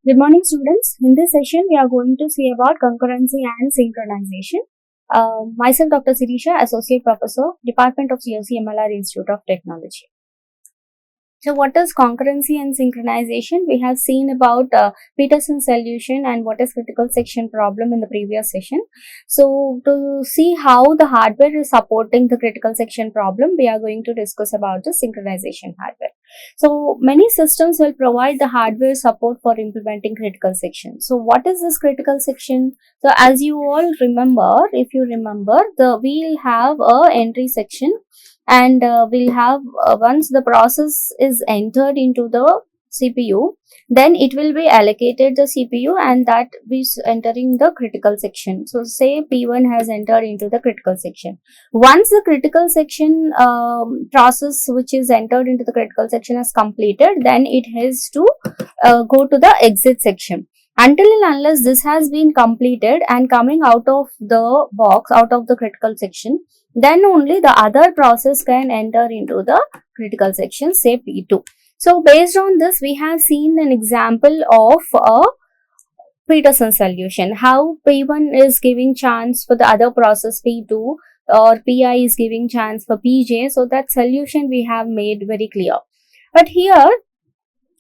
Good morning, students. In this session, we are going to see about concurrency and synchronization. Myself, Dr. Shirisha, Associate Professor, Department of CSE MLR Institute of Technology. So, what is concurrency and synchronization? We have seen about Peterson's solution and what is critical section problem in the previous session. So, to see how the hardware is supporting the critical section problem, we are going to discuss about the synchronization hardware. So, many systems will provide the hardware support for implementing critical section. So, what is this critical section? So, as you all remember, if you remember, we'll have a entry section. And we'll have once the process is entered into the CPU, then it will be allocated the CPU and that is entering the critical section. So say P1 has entered into the critical section. Once the critical section process which is entered into the critical section is completed, then it has to go to the exit section. Until and unless this has been completed and coming out of the box, out of the critical section, then only the other process can enter into the critical section, say P2. So, based on this, we have seen an example of a Peterson solution, how P1 is giving chance for the other process P2 or PI is giving chance for PJ. So, that solution we have made very clear. But here,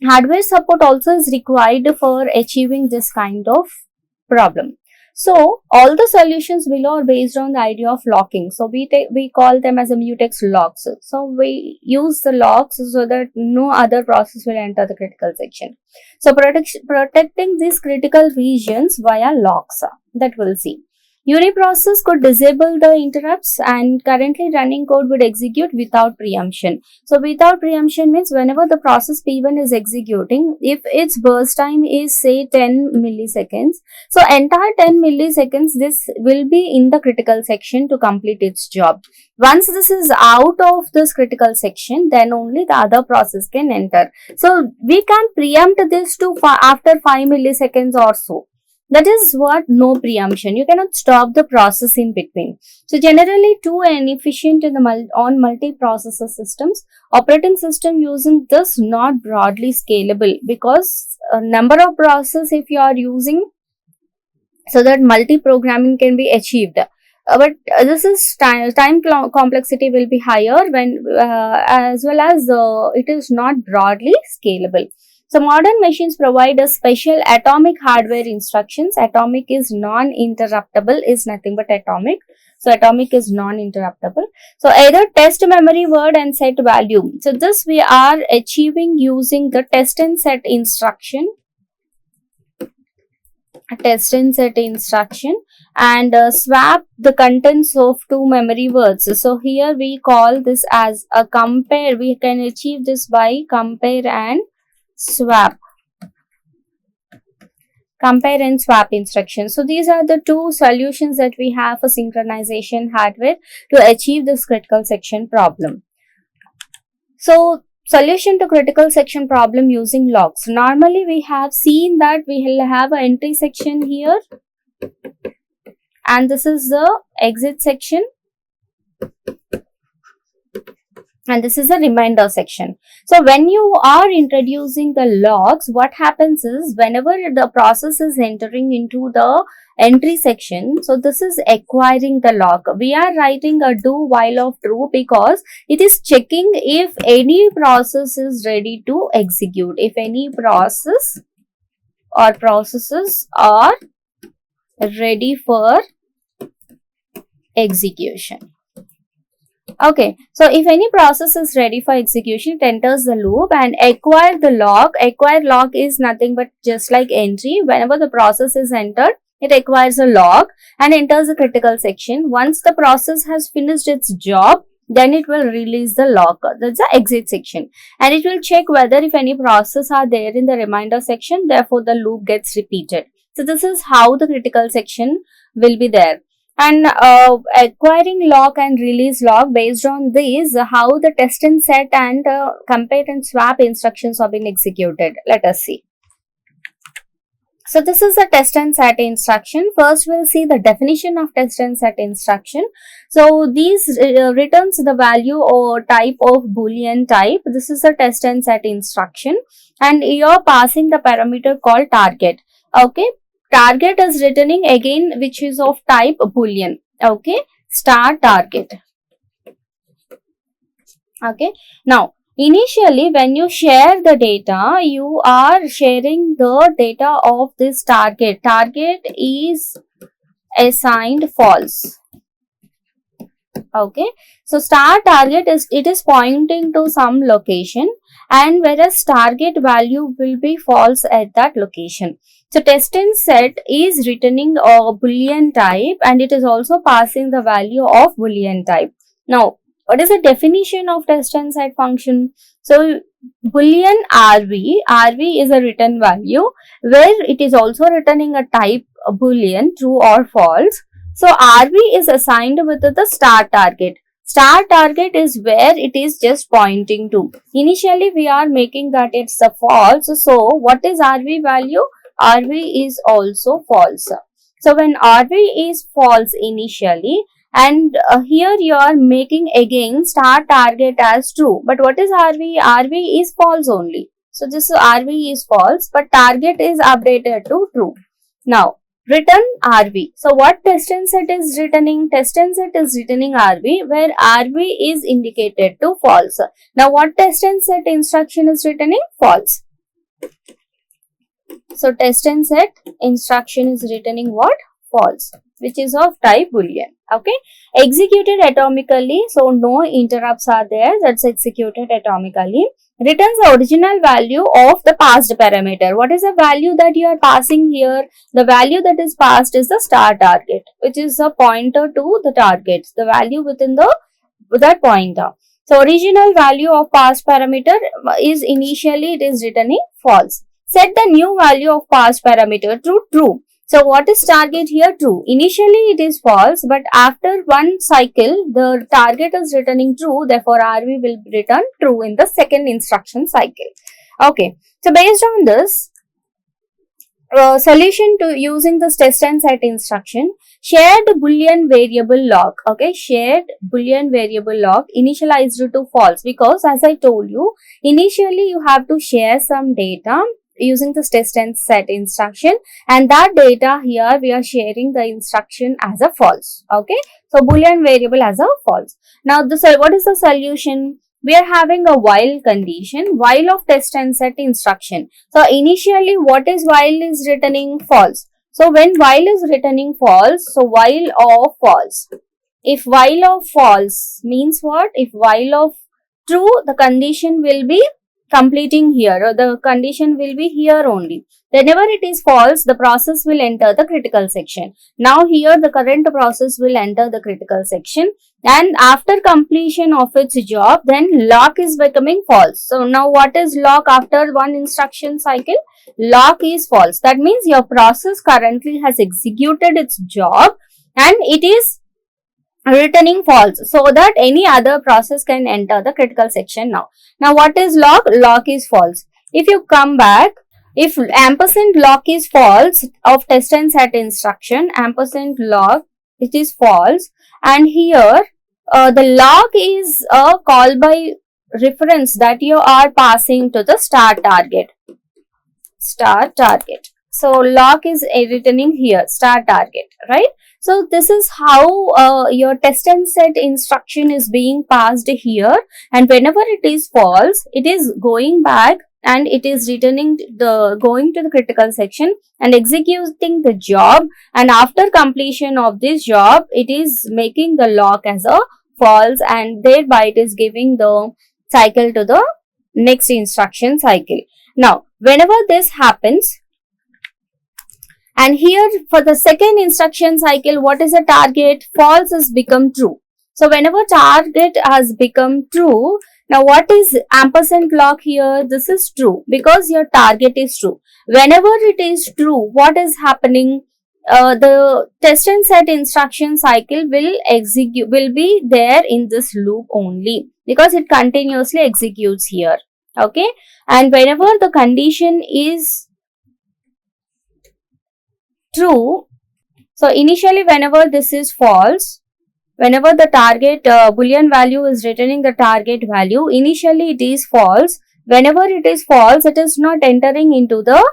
hardware support also is required for achieving this kind of problem. So, all the solutions below are based on the idea of locking. So, we call them as a mutex locks. So, we use the locks so that no other process will enter the critical section. So, protecting these critical regions via locks, that we'll see. Uniprocess could disable the interrupts and currently running code would execute without preemption. So, without preemption means whenever the process P1 is executing, if its burst time is say 10 milliseconds, so entire 10 milliseconds this will be in the critical section to complete its job. Once this is out of this critical section, then only the other process can enter. So, we can preempt this to after 5 milliseconds or so. That is what no preemption. You cannot stop the process in between. So generally too inefficient in the on multi-processor systems. Operating system using this not broadly scalable because a number of processes if you are using so that multi-programming can be achieved. But this is time complexity will be higher when as well as it is not broadly scalable. So, modern machines provide a special atomic hardware instructions. Atomic is non-interruptible, is nothing but atomic. So, atomic is non-interruptible. So, either test memory word and set value. So, this we are achieving using the test and set instruction. Test and set instruction and swap the contents of two memory words. So, here we call this as a compare. We can achieve this by compare and swap. Compare and swap instructions. So, these are the two solutions that we have for synchronization hardware to achieve this critical section problem. So, solution to critical section problem using locks. Normally, we have seen that we will have an entry section here and this is the exit section. And this is a reminder section. So, when you are introducing the locks, what happens is whenever the process is entering into the entry section, so this is acquiring the lock. We are writing a do while of true because it is checking if any process is ready to execute. If any process or processes are ready for execution. Okay, so if any process is ready for execution, it enters the loop and acquire the lock. Acquire lock is nothing but just like entry. Whenever the process is entered, it acquires a lock and enters the critical section. Once the process has finished its job, then it will release the lock. That's the exit section. And it will check whether if any process are there in the reminder section, therefore the loop gets repeated. So this is how the critical section will be there. And acquiring lock and release lock, based on these, how the test and set and compare and swap instructions have been executed. Let us see. So this is a test and set instruction. First we'll see the definition of test and set instruction. So these returns the value or type of boolean type. This is a test and set instruction, and you're passing the parameter called target. Okay, target is returning again which is of type boolean. Okay, start target. Okay, now initially when you share the data, you are sharing the data of this target. Target is assigned false. Okay, so start target is pointing to some location, and whereas target value will be false at that location. So test and set is returning a boolean type, and it is also passing the value of boolean type. Now what is the definition of test and set function? So boolean RV is a return value where it is also returning a type a boolean true or false. So RV is assigned with the start target. Start target is where it is just pointing to. Initially we are making that it's a false. So what is RV value? RV is also false. So when RV is false initially, and here you are making again start target as true, but what is RV? RV is false only. So this RV is false, but target is updated to true. Now return RV. So what test and set is returning? Test and set is returning RV, where RV is indicated to false. Now what test and set instruction is returning? False. So test and set instruction is returning what? False, which is of type boolean. Okay, executed atomically, so no interrupts are there, that's executed atomically. Returns the original value of the passed parameter. What is the value that you are passing here? The value that is passed is the start target, which is a pointer to the target, the value within that pointer. So original value of passed parameter is initially it is returning false. Set the new value of passed parameter to true. So what is target here? True. Initially it is false, but after one cycle the target is returning true, therefore RV will return true in the second instruction cycle. Okay, so based on this solution to using this test and set instruction, shared boolean variable log. Okay, shared boolean variable log initialized to false, because as I told you, initially you have to share some data using this test and set instruction, and that data here we are sharing the instruction as a false. Okay, so boolean variable as a false. Now what is the solution? We are having a while condition, while of test and set instruction. So initially what is while is returning? False. So when while is returning false, so while of false. If while of false means what? If while of true, the condition will be completing here, or the condition will be here only. Whenever it is false, the process will enter the critical section. Now here the current process will enter the critical section, and after completion of its job, then lock is becoming false. So now what is lock after one instruction cycle? Lock is false. That means your process currently has executed its job and it is returning false, so that any other process can enter the critical section now. Now what is lock? Lock is false. If you come back, if ampersand lock is false of test and set instruction, ampersand lock it is false, and here the lock is a call by reference that you are passing to the start target. Start target. So lock is returning here start target, right? So this is how your test and set instruction is being passed here, and whenever it is false, it is going back and it is returning going to the critical section and executing the job, and after completion of this job, it is making the lock as a false, and thereby it is giving the cycle to the next instruction cycle. Now whenever this happens, and here for the second instruction cycle, what is the target? False has become true. So whenever target has become true, now what is ampersand lock here? This is true because your target is true. Whenever it is true, what is happening? The test and set instruction cycle will be there in this loop only, because it continuously executes here. Okay, and whenever the condition is true, so initially whenever this is false, whenever the target boolean value is returning the target value, initially it is false. Whenever it is false, it is not entering into the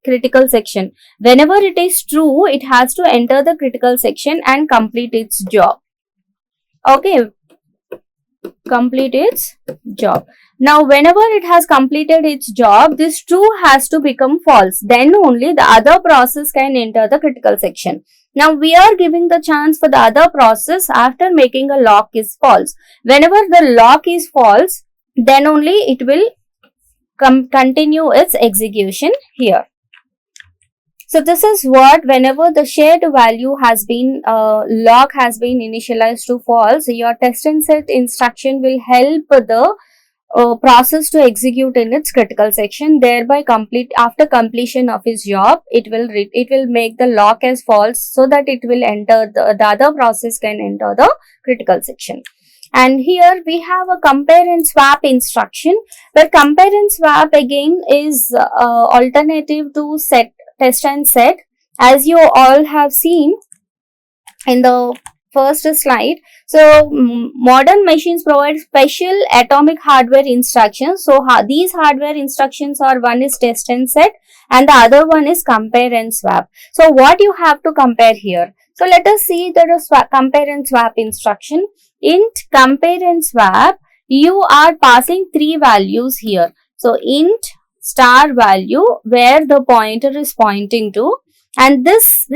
critical section. Whenever it is true, it has to enter the critical section and complete its job. Okay, complete its job. Now, whenever it has completed its job, this true has to become false. Then only the other process can enter the critical section. Now, we are giving the chance for the other process after making a lock is false. Whenever the lock is false, then only it will continue its execution here. So this is what, whenever the shared value has been, lock has been initialized to false, your test and set instruction will help the process to execute in its critical section, thereby after completion of its job, it will make the lock as false, so that it will enter the other process can enter the critical section. And here we have a compare and swap instruction, where compare and swap again is alternative to test and set, as you all have seen in the first slide. So modern machines provide special atomic hardware instructions. So these hardware instructions are, one is test and set and the other one is compare and swap. So what you have to compare here? So let us see the compare and swap instruction. Int compare and swap, you are passing three values here. So int star value, where the pointer is pointing to, and this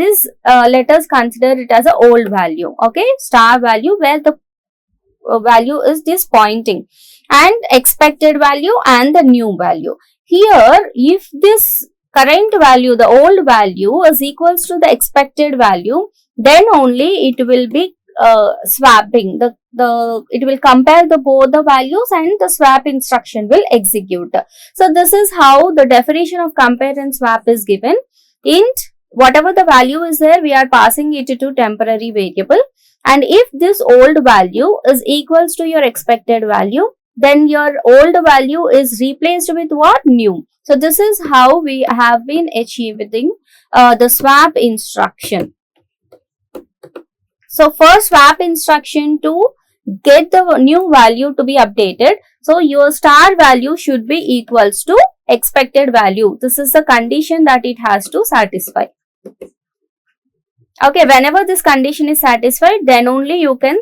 let us consider it as a old value. Okay, star value where the value is this pointing, and expected value and the new value. Here, if this current value, the old value, is equals to the expected value, then only it will be swapping. It will compare both the values and the swap instruction will execute. So this is how the definition of compare and swap is given. Int, whatever the value is there, we are passing it to temporary variable, and if this old value is equals to your expected value, then your old value is replaced with what? New. So this is how we have been achieving the swap instruction. So for swap instruction to get the new value to be updated, so your star value should be equals to expected value. This is the condition that it has to satisfy. Okay, whenever this condition is satisfied, then only you can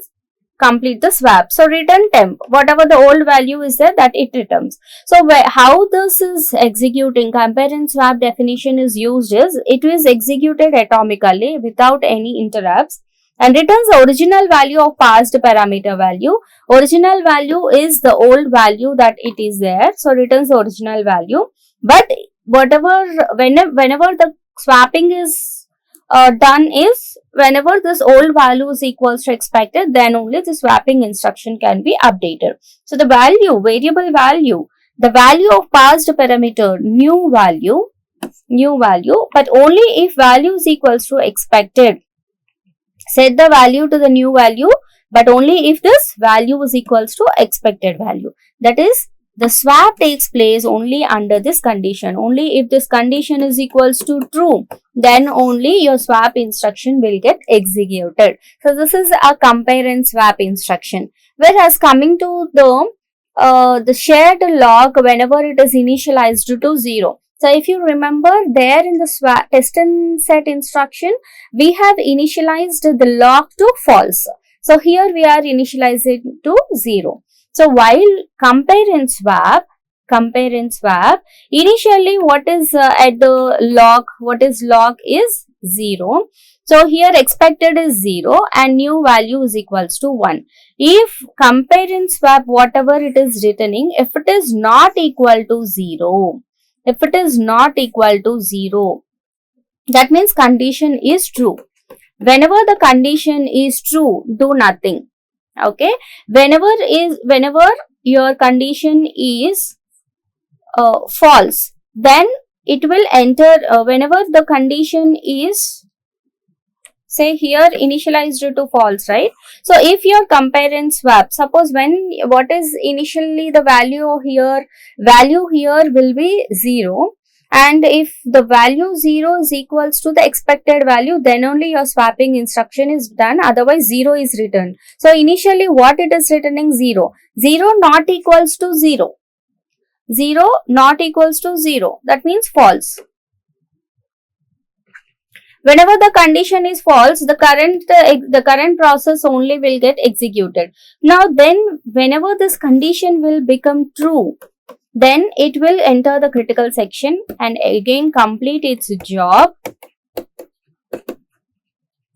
complete the swap. So return temp, whatever the old value is there, that it returns. So how this is executing, compare and swap definition is used is, it is executed atomically without any interrupts, and returns the original value of passed parameter value. Original value is the old value that it is there, so returns the original value. But whenever the swapping is done is, whenever this old value is equals to expected, then only the swapping instruction can be updated. So the value, variable value, the value of passed parameter, new value, but only if value is equals to expected. Set the value to the new value, but only if this value is equals to expected value. That is, the swap takes place only under this condition. Only if this condition is equals to true, then only your swap instruction will get executed. So this is a compare and swap instruction. Whereas coming to the shared log, whenever it is initialized to 0. So if you remember, there in the swap test and set instruction, we have initialized the log to false. So here we are initializing to 0. So while compare and swap, initially what is at the log, what is log is 0. So here expected is 0 and new value is equals to 1. If compare and swap, whatever it is returning, if it is not equal to 0, that means condition is true. Whenever the condition is true, do nothing. Okay, whenever your condition is false, then it will enter. Whenever the condition is, say here, initialized to false, right? So if your compare and swap, suppose what is initially the value here will be 0, And if the value 0 is equals to the expected value, then only your swapping instruction is done, otherwise 0 is returned. So initially what it is returning? 0. 0 not equals to 0. 0 not equals to 0. That means false. Whenever the condition is false, the current process only will get executed. Now then, whenever this condition will become true, then it will enter the critical section and again complete its job.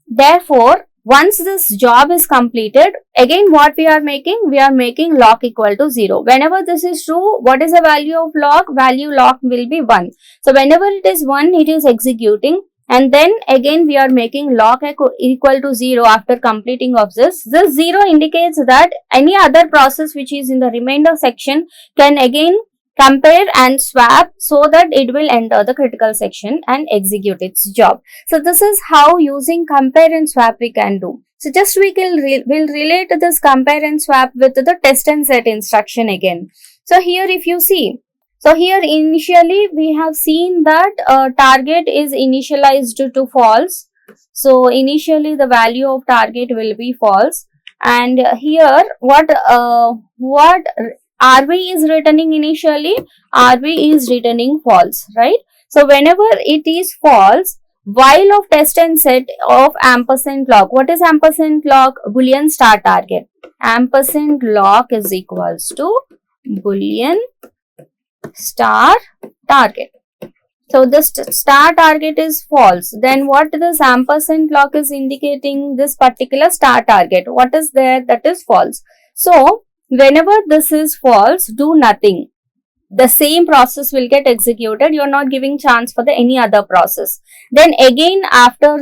Therefore, once this job is completed, again what we are making? We are making lock equal to 0. Whenever this is true, what is the value of lock? Value lock will be 1. So whenever it is 1, it is executing. And then again we are making lock equal to 0 after completing of this. This 0 indicates that any other process which is in the remainder section can again compare and swap so that it will enter the critical section and execute its job. So this is how using compare and swap we can do. So just we will relate this compare and swap with the test and set instruction again. So here if you see, so here initially we have seen that target is initialized to false. So initially the value of target will be false, and here what RV is returning initially? RV is returning false, right? So whenever it is false, while of test and set of ampersand lock. What is ampersand lock? Boolean star target. Ampersand lock is equals to Boolean star target. So this star target is false. Then what this ampersand lock is indicating? This particular star target. What is there? That is false. So whenever this is false, do nothing. The same process will get executed. You are not giving chance for any other process. Then again after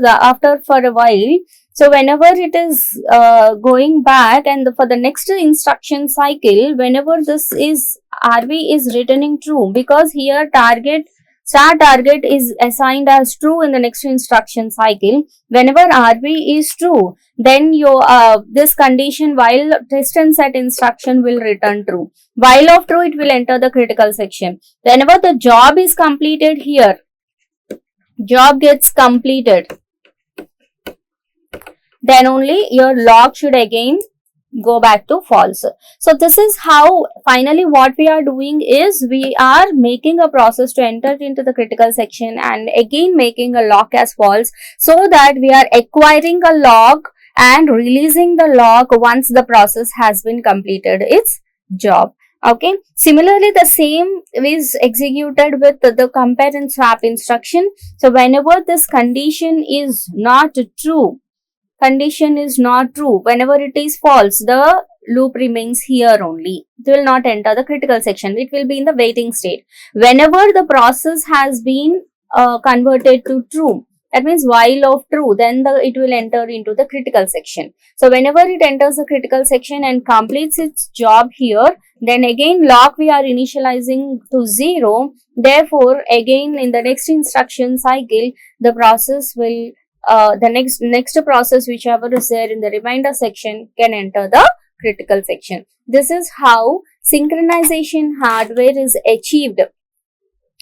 for a while, so whenever it is going back and for the next instruction cycle, whenever this is RV is returning true, because here star target is assigned as true in the next instruction cycle. Whenever RV is true, then your this condition while test and set instruction will return true. While of true, it will enter the critical section. Whenever the job is completed here, job gets completed, then only your log should again go back to false. So this is how finally what we are doing is we are making a process to enter into the critical section and again making a lock as false, so that we are acquiring a log and releasing the log once the process has been completed its job. Okay. Similarly, the same is executed with the compare and swap instruction. So whenever this condition is not true, whenever it is false, the loop remains here only. It will not enter the critical section. It will be in the waiting state. Whenever the process has been converted to true, that means while of true, then it will enter into the critical section. So whenever it enters the critical section and completes its job here, then again lock we are initializing to 0. Therefore, again in the next instruction cycle, the process will the next process whichever is there in the remainder section can enter the critical section. This is how synchronization hardware is achieved,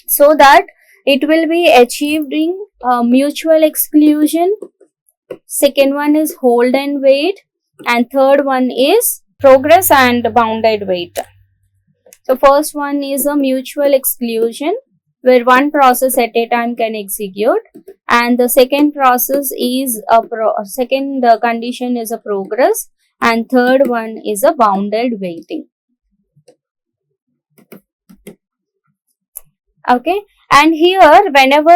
so that it will be achieving mutual exclusion. Second one is hold and wait, and third one is progress and bounded wait. So first one is a mutual exclusion, where one process at a time can execute, and the second process is second condition is a progress, and third one is a bounded waiting. Okay, and here whenever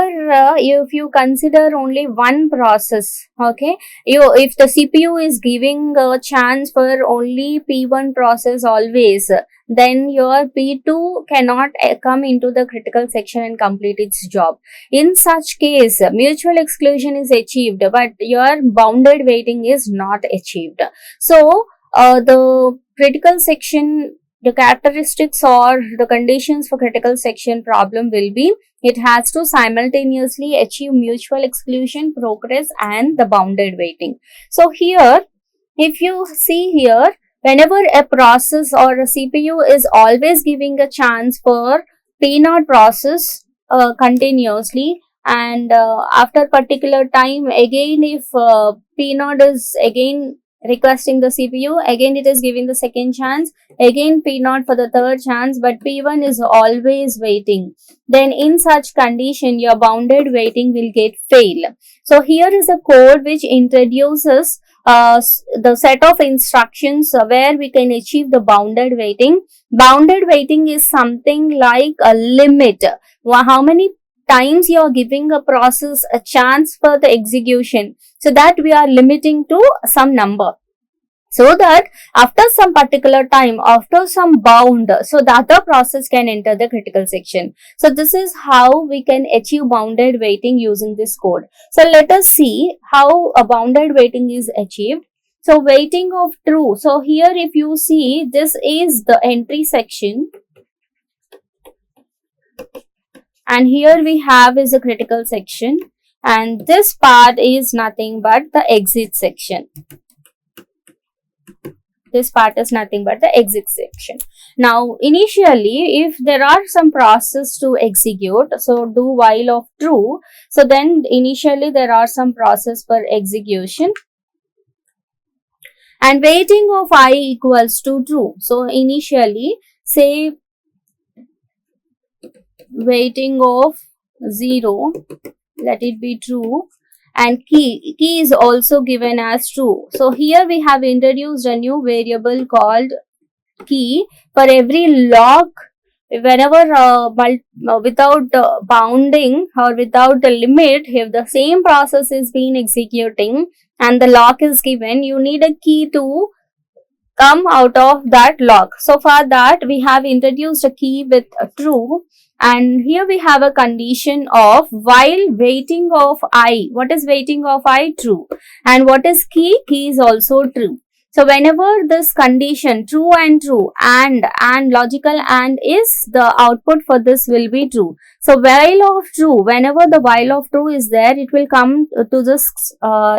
if you consider only one process, okay, if the CPU is giving a chance for only P1 process always, then your P2 cannot come into the critical section and complete its job. In such case, mutual exclusion is achieved, but your bounded waiting is not achieved. So the critical section, the characteristics or the conditions for critical section problem will be, it has to simultaneously achieve mutual exclusion, progress and the bounded waiting. So here, if you see here, whenever a process or a CPU is always giving a chance for P0 process continuously, and after particular time again, if P0 is again requesting the CPU, again it is giving the second chance, again P0 for the third chance, but P1 is always waiting, then in such condition your bounded waiting will get fail. So here is a code which introduces the set of instructions where we can achieve the bounded waiting. Bounded waiting is something like a limit, how many times you are giving a process a chance for the execution, so that we are limiting to some number, so that after some particular time, after some bound, so the other process can enter the critical section. So this is how we can achieve bounded waiting using this code. So let us see how a bounded waiting is achieved. So waiting of true, so here if you see, this is the entry section, and here we have is a critical section, and this part is nothing but the exit section. This part is nothing but the exit section. Now initially if there are some process to execute, so do while of true, so then initially there are some process for execution, and waiting of I equals to true. So initially say waiting of 0, let it be true, and key is also given as true. So here we have introduced a new variable called key. For every lock, whenever without bounding or without the limit, if the same process is being executing and the lock is given, you need a key to come out of that lock. So for that we have introduced a key with a true, and here we have a condition of while waiting of I. What is waiting of I? True. And what is key? Key is also true. So whenever this condition true and logical and is, the output for this will be true. So while of true, whenever the while of true is there, it will come to this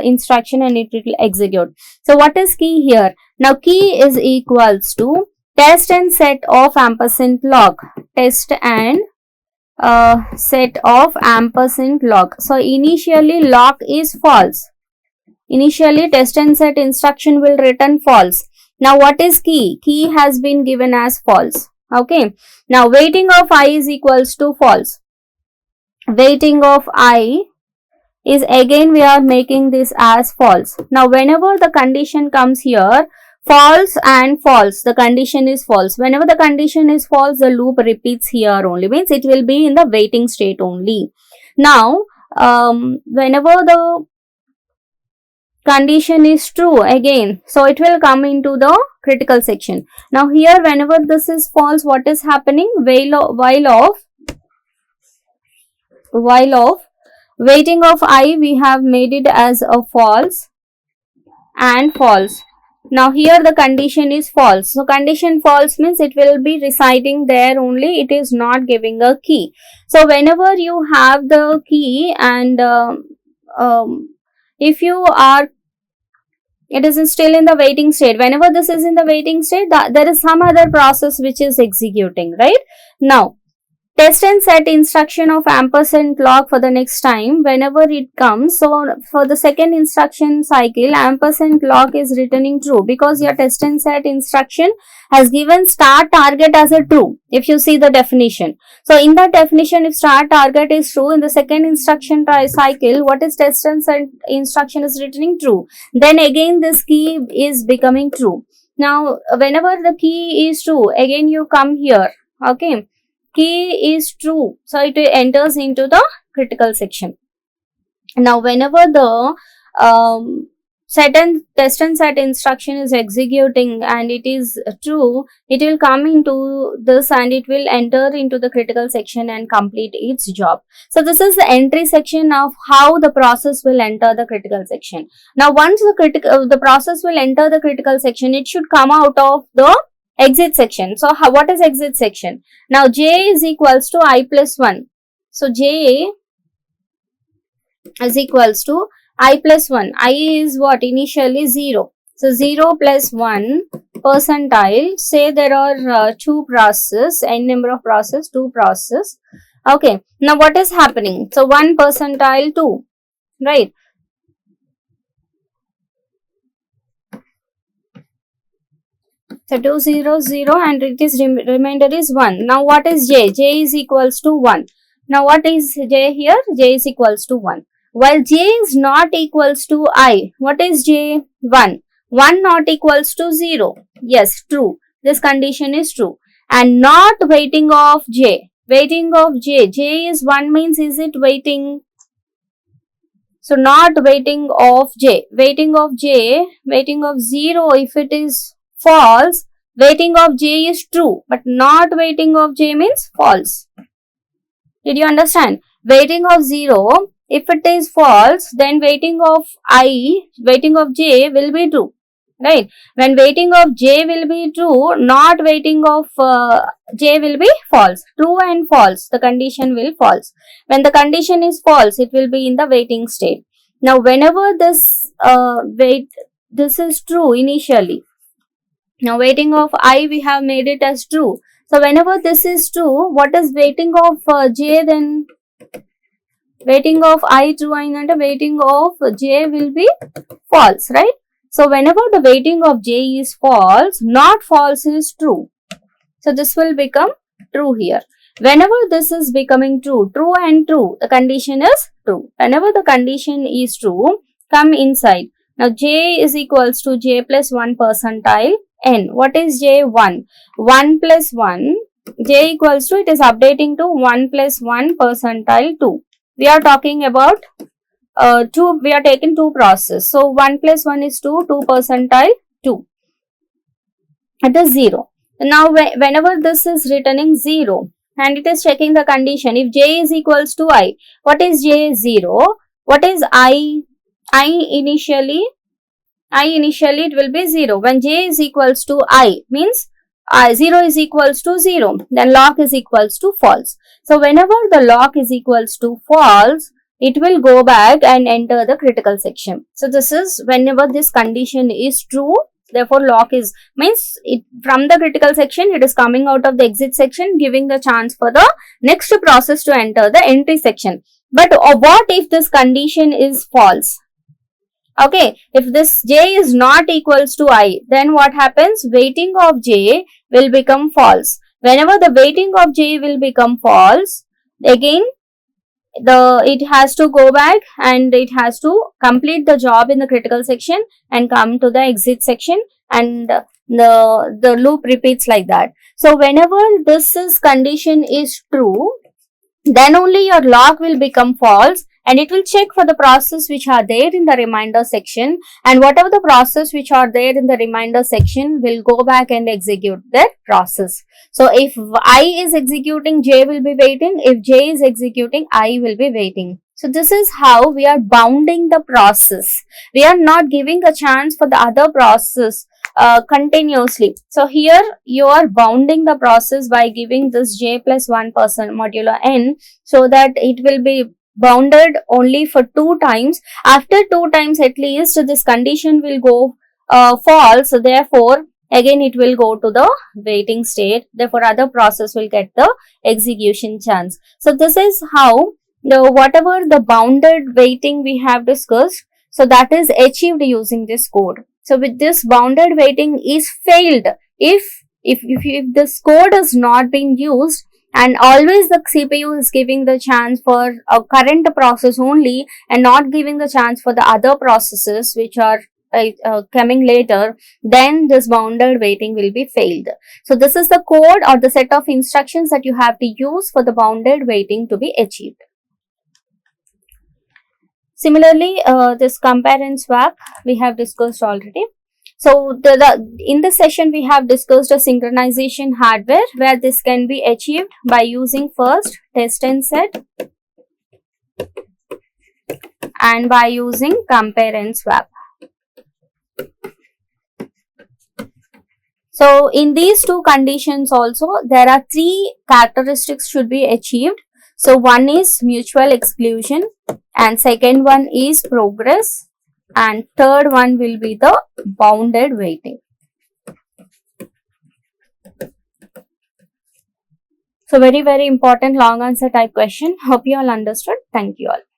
instruction and it will execute. So what is key here? Now key is equals to test and set of ampersand log. Test and set of ampersand log. So initially log is false. Initially test and set instruction will return false. Now what is key? Key has been given as false. Okay. Now waiting of I is equals to false. Waiting of I is again we are making this as false. Now whenever the condition comes here, false and false, the condition is false. Whenever the condition is false, the loop repeats here only, means it will be in the waiting state only. Now whenever the condition is true again, so it will come into the critical section. Now here whenever this is false, what is happening? While of waiting of I, we have made it as a false and false. Now here the condition is false. So condition false means it will be reciting there only, it is not giving a key. So whenever you have the key and if you are, it is still in the waiting state. Whenever this is in the waiting state, there is some other process which is executing, right? Now test and set instruction of ampersand log for the next time, whenever it comes, so for the second instruction cycle, ampersand log is returning true, because your test and set instruction has given start target as a true, if you see the definition. So in the definition, if start target is true, in the second instruction cycle, what is test and set instruction is returning true. Then again this key is becoming true. Now whenever the key is true, again you come here, okay, key is true, so it enters into the critical section. Now whenever the test and set instruction is executing and it is true, it will come into this and it will enter into the critical section and complete its job. So this is the entry section of how the process will enter the critical section. Now once the process will enter the critical section, it should come out of the exit section. So what is exit section? Now j is equals to I plus 1. So j is equals to I plus 1. I is what? Initially 0. So 0 plus 1 percentile. Say there are two processes, n number of process, two process. Okay, now what is happening? So 1 percentile 2, right? So 2 0 0 and it is remainder is 1. Now what is j? J is equals to 1. Now what is j here? J is equals to 1. While j is not equals to I, what is j? 1. 1 not equals to 0. Yes, true. This condition is true. And not weighting of j. Weighting of j. J is 1 means is it weighting? So not weighting of j. Weighting of j, weighting of 0 if it is false, weighting of j is true, but not weighting of j means false. Did you understand? Weighting of 0, if it is false, then weighting of I, weighting of j will be true. Right? When weighting of j will be true, not weighting of j will be false. True and false, the condition will false. When the condition is false, it will be in the weighting state. Now, whenever this this is true initially. Now, weighting of I, we have made it as true. So, whenever this is true, what is weighting of j then? Weighting of I true and weighting of j will be false, right? So, whenever the weighting of j is false, not false is true. So, this will become true here. Whenever this is becoming true, true and true, the condition is true. Whenever the condition is true, come inside. Now, j is equals to j plus 1 percentile n. What is j? 1. 1 plus 1, j equals to, it is updating to 1 plus 1 percentile 2. We are talking about we are taking two process. So 1 plus 1 is 2, 2 percentile 2. It is 0. Now whenever this is returning 0 and it is checking the condition, if j is equals to I, what is j? 0. What is I? I initially it will be 0. When j is equals to I means 0 is equals to 0, then lock is equals to false. So whenever the lock is equals to false, it will go back and enter the critical section. So this is whenever this condition is true, therefore lock is means it from the critical section, it is coming out of the exit section, giving the chance for the next process to enter the entry section. But what if this condition is false? Okay, if this j is not equals to I, then what happens? Weighting of j will become false. Whenever the weighting of j will become false, again it has to go back and it has to complete the job in the critical section and come to the exit section, and the loop repeats like that. So whenever this condition is true, then only your lock will become false and it will check for the process which are there in the reminder section, and whatever the process which are there in the reminder section will go back and execute that process. So if I is executing, j will be waiting. If j is executing, I will be waiting. So this is how we are bounding the process. We are not giving a chance for the other process continuously. So here you are bounding the process by giving this j plus 1% modulo n, so that it will be bounded only for 2 times. After 2 times at least, this condition will go false. Therefore, again it will go to the waiting state. Therefore, other process will get the execution chance. So this is how whatever the bounded waiting we have discussed, so that is achieved using this code. So with this, bounded waiting is failed if this code has not been used, and always the CPU is giving the chance for a current process only and not giving the chance for the other processes which are coming later, then this bounded waiting will be failed. So this is the code or the set of instructions that you have to use for the bounded waiting to be achieved. Similarly, this compare and swap we have discussed already. So in this session we have discussed a synchronization hardware where this can be achieved by using first test and set and by using compare and swap. So in these two conditions also there are 3 characteristics should be achieved. So one is mutual exclusion, and second one is progress, and third one will be the bounded waiting. So very important long answer type question. Hope you all understood. Thank you all.